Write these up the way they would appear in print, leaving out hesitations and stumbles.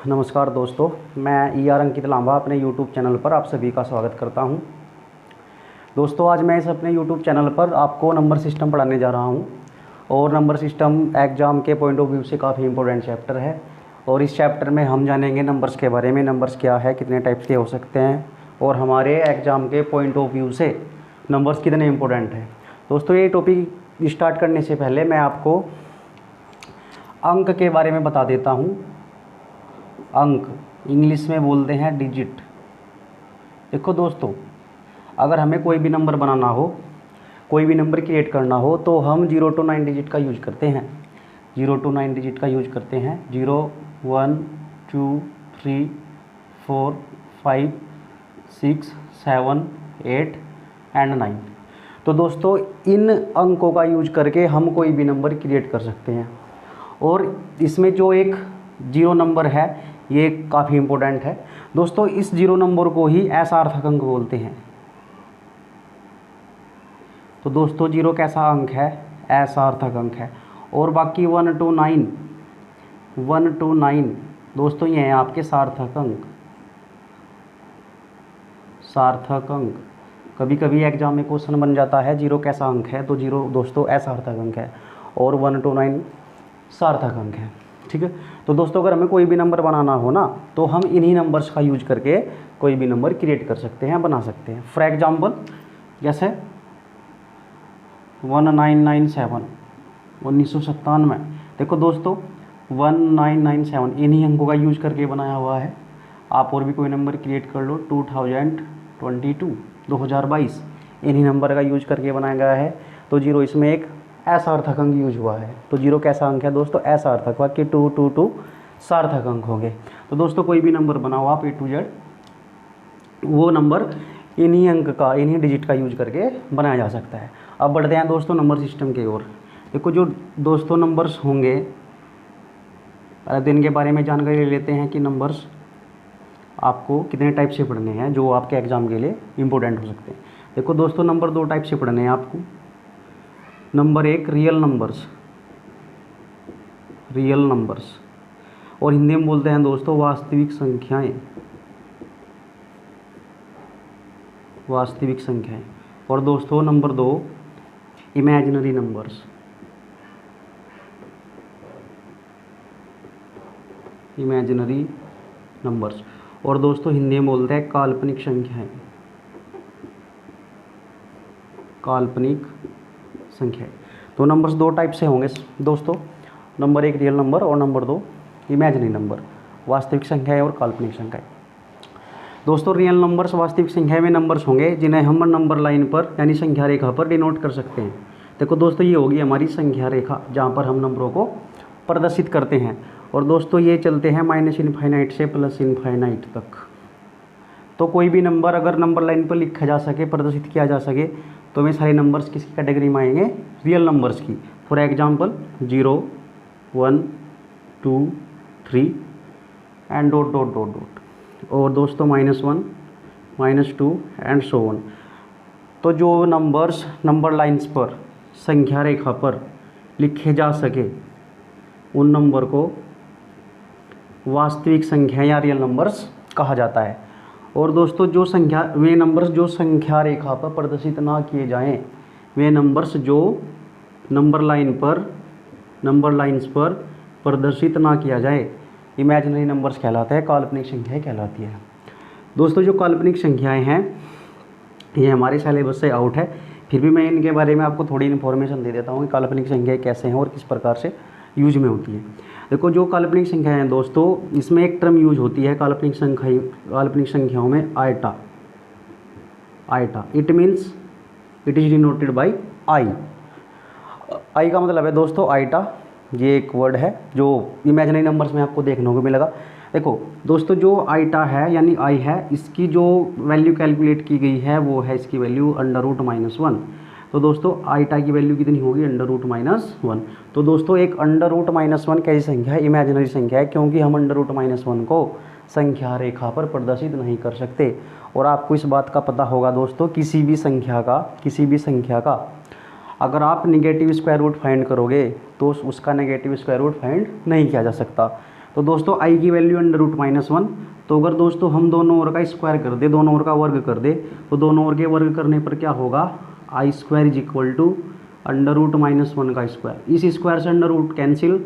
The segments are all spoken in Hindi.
नमस्कार दोस्तों, मैं ई आर अंकित लांबा अपने यूट्यूब चैनल पर आप सभी का स्वागत करता हूं। दोस्तों, आज मैं इस अपने यूट्यूब चैनल पर आपको नंबर सिस्टम पढ़ाने जा रहा हूं और नंबर सिस्टम एग्ज़ाम के पॉइंट ऑफ व्यू से काफ़ी इंपॉर्टेंट चैप्टर है। और इस चैप्टर में हम जानेंगे नंबर्स के बारे में, नंबर्स क्या है, कितने टाइप्स के हो सकते हैं और हमारे एग्ज़ाम के पॉइंट ऑफ व्यू से नंबर्स कितने इंपॉर्टेंट हैं। दोस्तों, ये टॉपिक स्टार्ट करने से पहले मैं आपको अंक के बारे में बता देता हूँ। अंक इंग्लिश में बोलते हैं डिजिट। देखो दोस्तों, अगर हमें कोई भी नंबर बनाना हो, कोई भी नंबर क्रिएट करना हो तो हम 0 to 9 डिजिट का यूज करते हैं। 0 to 9 डिजिट का यूज करते हैं। 0 1 2 3 4 5 6 7 8 एंड 9। तो दोस्तों, इन अंकों का यूज करके हम कोई भी नंबर क्रिएट कर सकते हैं। और इसमें जो एक 0 नंबर है ये काफ़ी इम्पोर्टेंट है। दोस्तों, इस 0 नंबर को ही असार्थक अंक बोलते हैं। तो दोस्तों, 0 कैसा अंक है? असार्थक अंक है। और बाकी 1 to 9 दोस्तों ये हैं आपके सार्थक अंक। सार्थक अंक कभी कभी एग्जाम में क्वेश्चन बन जाता है 0 कैसा अंक है, तो 0 दोस्तों असार्थक अंक है और 1 to 9 सार्थक अंक है। ठीक है। तो दोस्तों, अगर हमें कोई भी नंबर बनाना हो ना तो हम इन्हीं नंबर्स का यूज करके कोई भी नंबर क्रिएट कर सकते हैं, बना सकते हैं। फॉर एग्जांपल जैसे 1997 1997। देखो दोस्तों, 1997 इन्हीं अंकों का यूज करके बनाया हुआ है। आप और भी कोई नंबर क्रिएट कर लो। 2022 इन्हीं नंबर का यूज करके बनाया गया है। तो 0 इसमें एक असार्थक अंक यूज हुआ है। तो 0 कैसा अंक है दोस्तों? असार्थक। बाकी 2 सार्थक अंक होंगे। तो दोस्तों, कोई भी नंबर बनाओ आप A to Z, वो नंबर इन्हीं अंक का, इन्हीं डिजिट का यूज करके बनाया जा सकता है। अब बढ़ते हैं दोस्तों नंबर सिस्टम की ओर। देखो, जो दोस्तों नंबर्स होंगे, पहले दिन के बारे में जानकारी ले लेते हैं कि नंबर्स आपको कितने टाइप से पढ़ने हैं जो आपके एग्ज़ाम के लिए इम्पोर्टेंट हो सकते हैं। देखो दोस्तों, नंबर 2 टाइप से पढ़ने हैं आपको। Number 1 real numbers, real numbers, और हिंदी में बोलते हैं दोस्तों वास्तविक संख्याएं, वास्तविक संख्याएं। और दोस्तों number 2 imaginary numbers, imaginary numbers. और दोस्तों हिंदी में बोलते हैं काल्पनिक संख्याएं, काल्पनिक संख्याएं। तो नंबर्स 2 टाइप से होंगे दोस्तों। नंबर 1 रियल नंबर और नंबर 2 इमेजिनरी नंबर, वास्तविक संख्याएं और काल्पनिक संख्याएं। दोस्तों, रियल नंबर्स, वास्तविक संख्या में नंबर्स होंगे जिन्हें हम नंबर लाइन पर यानी संख्या रेखा पर डिनोट कर सकते हैं। देखो दोस्तों, ये होगी हमारी संख्या रेखा जहाँ पर हम नंबरों को प्रदर्शित करते हैं। और दोस्तों ये चलते हैं -इनफाइनाइट से +इनफाइनाइट तक। तो कोई भी नंबर अगर नंबर लाइन पर लिखा जा सके, प्रदर्शित किया जा सके, तो वे सारे नंबर्स किसकी कैटेगरी में आएंगे? रियल नंबर्स की। For example 0 1 2 3 and dot dot dot dot. और दोस्तों -1 -2 एंड सो ऑन। तो जो नंबर्स नंबर लाइंस पर, संख्या रेखा पर लिखे जा सके, उन नंबर को वास्तविक संख्या या रियल नंबर्स कहा जाता है। और दोस्तों, जो संख्या, वे नंबर्स जो संख्या रेखा पर प्रदर्शित ना किए जाएं, वे नंबर्स जो नंबर लाइंस पर प्रदर्शित ना किया जाए, इमेजिनरी नंबर्स कहलाते हैं, काल्पनिक संख्याएं कहलाती है। दोस्तों, जो काल्पनिक संख्याएं हैं ये हमारे सिलेबस से आउट है, फिर भी मैं इनके बारे में आपको थोड़ी इन्फॉर्मेशन दे देता हूँ कि काल्पनिक संख्याएं कैसे हैं और किस प्रकार से यूज में होती हैं। देखो, जो काल्पनिक संख्याएं हैं दोस्तों, इसमें एक टर्म यूज होती है काल्पनिक संख्याओं में, iota. Iota it means it is denoted by I. I का मतलब है दोस्तों आइटा। ये एक वर्ड है जो इमेजिनरी नंबर्स में आपको देखने को मिलेगा। देखो दोस्तों, जो आइटा है यानी आई है, इसकी जो वैल्यू कैलकुलेट की गई है वो है इसकी वैल्यू √-1। तो दोस्तों आइटा की वैल्यू कितनी होगी? √-1। तो दोस्तों, एक √-1 कैसी संख्या है? इमेजिनरी संख्या है, क्योंकि हम √-1 को संख्या रेखा पर प्रदर्शित नहीं कर सकते। और आपको इस बात का पता होगा दोस्तों, किसी भी संख्या का अगर आप निगेटिव स्क्वायर रूट फाइंड करोगे तो उसका नेगेटिव स्क्वायर रूट फाइंड नहीं किया जा सकता। तो दोस्तों आई की वैल्यू √-1। तो अगर दोस्तों हम दोनों ओर का स्क्वायर कर दे, दोनों ओर का वर्ग कर दे, तो दोनों ओर के वर्ग करने पर क्या होगा, आई स्क्वायर इज इक्वल टू √-1 का स्क्वायर। इस स्क्वायर से अंडर रूट कैंसिल,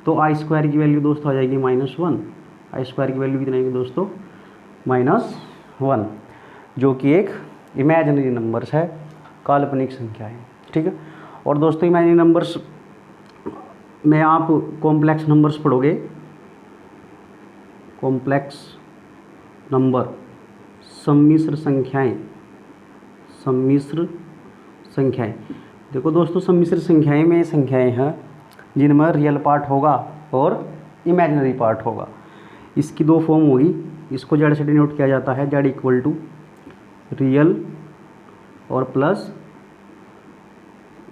तो आई स्क्वायर की वैल्यू दोस्तों आ जाएगी -1। आई स्क्वायर की वैल्यू कितनी आएगी दोस्तों, -1, जो कि एक इमेजिनरी नंबर्स है, काल्पनिक संख्या है। ठीक है। और दोस्तों इमेजिनरी नंबर्स में आप कॉम्प्लेक्स नंबर्स पढ़ोगे, कॉम्प्लेक्स नंबर, सम्मिश्र संख्याएं, सम्मिश्र संख्याएं। देखो दोस्तों सम्मिश्र संख्याएं में संख्याएं हैं जिनमें रियल पार्ट होगा और इमेजिनरी पार्ट होगा। इसकी दो फॉर्म होगी, इसको जेड से डिनोट किया जाता है, जेड इक्वल टू रियल और प्लस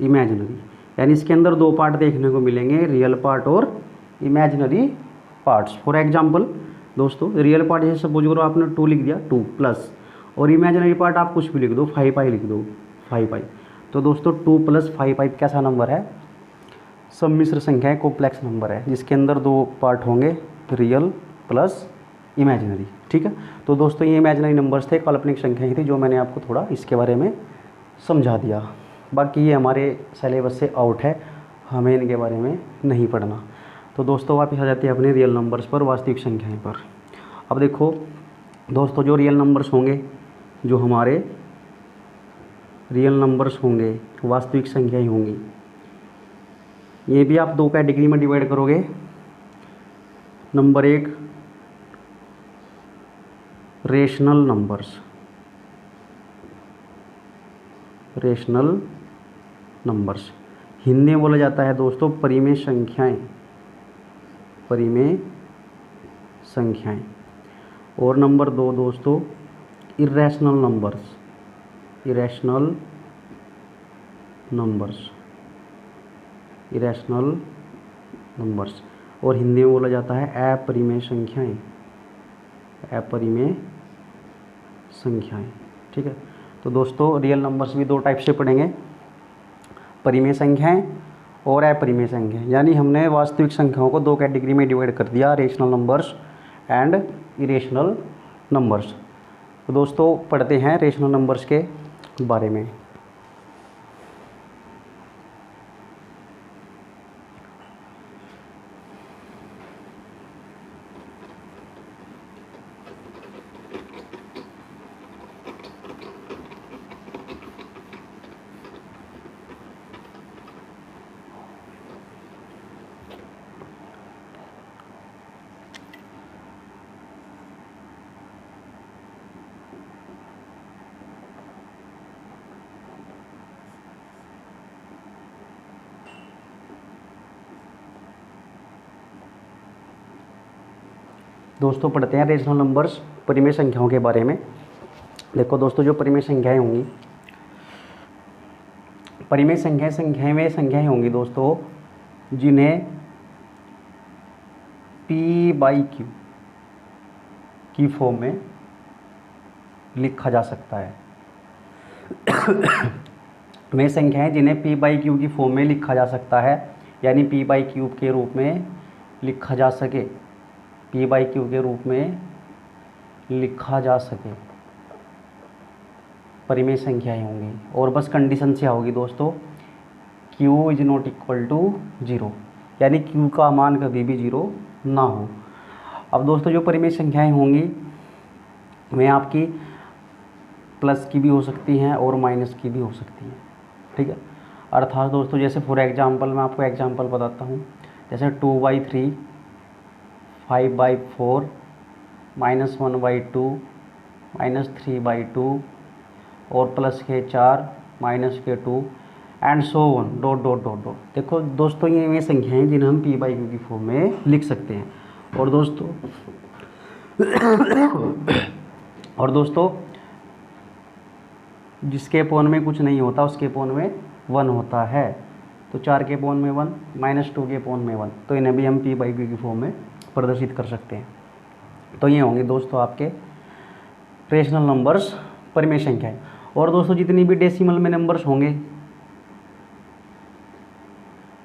इमेजिनरी, यानी इसके अंदर दो पार्ट देखने को मिलेंगे, रियल पार्ट और इमेजिनरी पार्ट्स। फॉर एग्जांपल दोस्तों रियल पार्ट जैसे सपोज करो आपने 2 लिख दिया, 2 प्लस, और इमेजिनरी पार्ट आप कुछ भी लिख दो, 5i लिख दो, 5i। तो दोस्तों 2 + 5i कैसा नंबर है, सम्मिश्र संख्या है, कॉम्प्लेक्स नंबर है, जिसके अंदर दो पार्ट होंगे, रियल प्लस इमेजिनरी। ठीक है। तो दोस्तों ये इमेजिनरी नंबर्स थे, काल्पनिक संख्याएं थी, जो मैंने आपको थोड़ा इसके बारे में समझा दिया। बाकी ये हमारे सिलेबस से आउट है, हमें इनके बारे में नहीं पढ़ना। तो दोस्तों वापस आ जाते हैं अपने रियल नंबर्स पर, वास्तविक संख्याएं पर। अब देखो दोस्तों जो रियल नंबर्स होंगे, जो हमारे रियल नंबर्स होंगे, वास्तविक संख्याएं होंगी, ये भी आप दो कैटेगरी में डिवाइड करोगे। Number 1 rational numbers, rational numbers Hindi में बोला जाता है दोस्तों परिमेय संख्याएं, परिमेय संख्याएं। और नंबर 2 दोस्तों irrational numbers, irrational numbers, irrational numbers, और हिंदी में बोला जाता है अपरिमेय संख्याएं, अपरिमेय संख्याएं। ठीक है। तो दोस्तों रियल नंबर्स भी दो टाइप से पढ़ेंगे, परिमेय संख्याएं और अपरिमेय संख्याएं। यानी हमने वास्तविक संख्याओं को दो कैटेगरी में डिवाइड कर दिया, rational numbers and irrational numbers. तो दोस्तों पढ़ते हैं रेशनल नंबर्स के बारे में। दोस्तों पढ़ते हैं रेशनल नंबर्स, परिमेय संख्याओं के बारे में। देखो दोस्तों जो परिमेय संख्याएं होंगी, परिमेय संख्याएं में संख्याएं होंगी दोस्तों जिन्हें p/q की फॉर्म में लिखा जा सकता है। वे संख्याएं जिन्हें p/q की फॉर्म में लिखा जा सकता है, यानी p/q के रूप में लिखा जा सके, p/q के रूप में लिखा जा सके, परिमेय संख्याएं होंगी। और बस कंडीशन से होगी दोस्तों, q is not equal to 0, यानी q का मान कभी भी 0 ना हो। अब दोस्तों जो परिमेय संख्याएं होंगी वे आपकी प्लस की भी हो सकती हैं और माइनस की भी हो सकती हैं। ठीक है। अर्थात दोस्तों जैसे फॉर एग्जांपल मैं आपको एग्जांपल बताता हूँ, जैसे 2/3, 5/4, -1/2, -3/2 और प्लस के 4, माइनस के 2 and so on, dot dot dot dot. देखो दोस्तों ये संख्याएं हैं जिन्हें हम p/q की फॉर्म में लिख सकते हैं। और दोस्तों जिसके पॉन में कुछ नहीं होता उसके पॉन में 1 होता है। तो 4 के पॉन में 1, -2 के पॉन में 1, तो इन्हें भी हम p/q की फॉर्म में प्रदर्शित कर सकते हैं। तो ये होंगे दोस्तों आपके रेशनल नंबर्स, परिमेय संख्याएं। और दोस्तों जितनी भी डेसिमल में नंबर्स होंगे,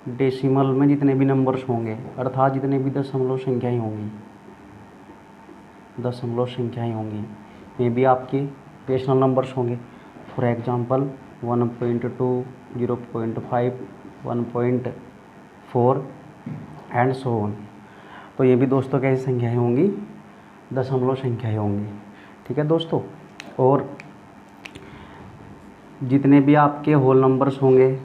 डेसिमल में जितने भी नंबर्स होंगे, अर्थात जितने भी दशमलव संख्याएं होंगी, दशमलव संख्याएं होंगी, ये भी आपके रेशनल नंबर्स होंगे। For example 1.2, 0.5, 1.4 and so on. तो ये भी दोस्तों कैसी संख्याएं होंगी, दशमलव संख्याएं होंगी। ठीक है दोस्तों। और जितने भी आपके होल नंबर्स होंगे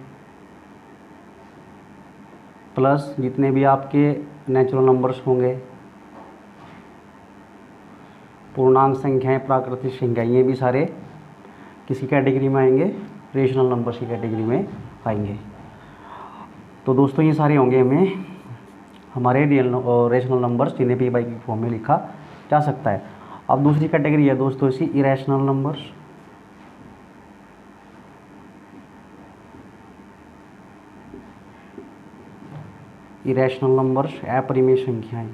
प्लस जितने भी आपके नेचुरल नंबर्स होंगे, पूर्णांक संख्याएं, प्राकृतिक संख्याएं, ये भी सारे किसी कैटेगरी में आएंगे, रेशनल नंबर्स की कैटेगरी में आएंगे। तो दोस्तों ये सारे होंगे हमें हमारे रेशनल नंबर्स जिन्हें पी बाई क्यू फॉर्म में लिखा जा सकता है। अब दूसरी कैटेगरी है दोस्तों इसकी इरेशनल नंबर्स। इरेशनल नंबर्स, अपरिमेय संख्याएं,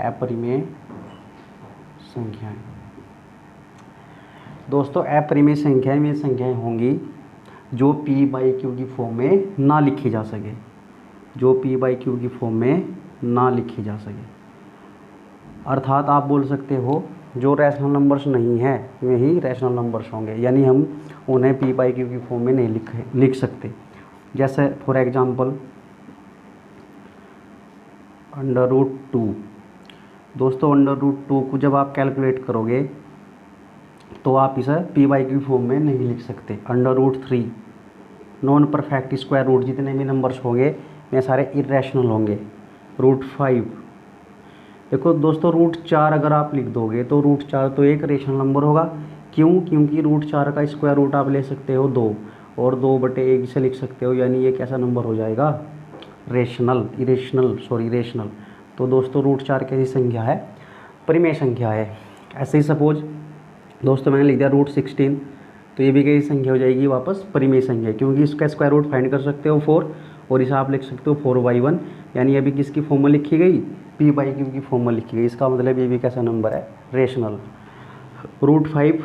अपरिमेय संख्याएं। दोस्तों अपरिमेय संख्याएं में संख्याएं होंगी जो पी बाई क्यू की फॉर्म में ना लिखी जा सके, जो पी बाई क्यू की फॉर्म में ना लिखी जा सके। अर्थात आप बोल सकते हो जो रैशनल नंबर्स नहीं है वही रैशनल नंबर्स होंगे, यानी हम उन्हें पी बाई क्यू की फॉर्म में नहीं लिख सकते। जैसे फॉर एग्जांपल √2। दोस्तों √2 को जब आप कैलकुलेट करोगे तो आप इसे पी बाई क्यू फॉर्म में नहीं लिख सकते। √3, नॉन परफेक्ट स्क्वायर रूट, जितने भी नंबर्स होंगे वे सारे इरेशनल होंगे। √5, देखो दोस्तों √4 अगर आप लिख दोगे तो √4 तो एक रेशनल नंबर होगा। क्यों? क्योंकि √4 का स्क्वायर रूट आप ले सकते हो 2 और 2/1 से लिख सकते हो, यानी ये कैसा नंबर हो जाएगा, रेशनल। तो दोस्तों √4 कैसी संख्या है, परिमेय संख्या है। ऐसे ही सपोज दोस्तों मैंने लिख दिया √16, तो ये भी कैसी संख्या हो जाएगी, वापस परिमेय संख्या, क्योंकि इसका स्क्वायर रूट फाइंड कर सकते हो 4 और इसे आप लिख सकते हो 4/1, यानी अभी किसकी फॉर्म में लिखी गई, पी बाई क्यू की फॉर्म में लिखी गई। इसका मतलब ये भी कैसा नंबर है, रेशनल। √5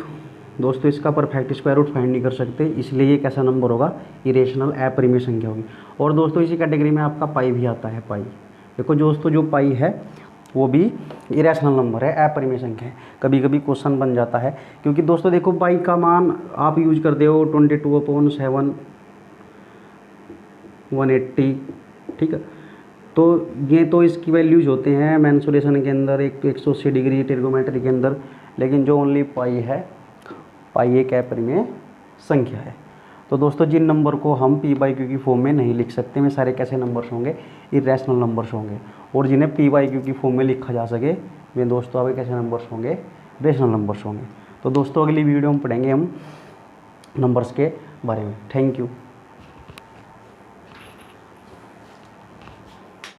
दोस्तों इसका परफेक्ट स्क्वायर रूट फाइंड नहीं कर सकते, इसलिए ये कैसा नंबर होगा, इरेशनल अपरिमेय संख्या होगी। और दोस्तों इसी कैटेगरी में आपका पाई भी आता है। पाई देखो दोस्तों जो पाई है वो भी इरेशनल नंबर है, अपरिमेय संख्या है। कभी कभी क्वेश्चन बन जाता है, क्योंकि दोस्तों देखो पाई का मान आप यूज करते हो 22/7 180, ठीक है। तो ये तो इसकी वैल्यूज होते हैं मेंसुरेशन के अंदर, एक तो 180 डिग्री ट्रिग्नोमेट्री के अंदर, लेकिन जो ओनली पाई है, पाई एक अपरिमेय संख्या है। तो दोस्तों जिन नंबर को हम पी बाई क्यू की फॉर्म में नहीं लिख सकते वे सारे कैसे नंबर्स होंगे, इरेशनल नंबर्स होंगे। और जिन्हें पी बाई क्यू की फॉर्म में लिखा जा सके वे दोस्तों आगे कैसे नंबर्स होंगे, रेशनल नंबर्स होंगे। तो दोस्तों अगली वीडियो में पढ़ेंगे हम नंबर्स के बारे में। Thank you.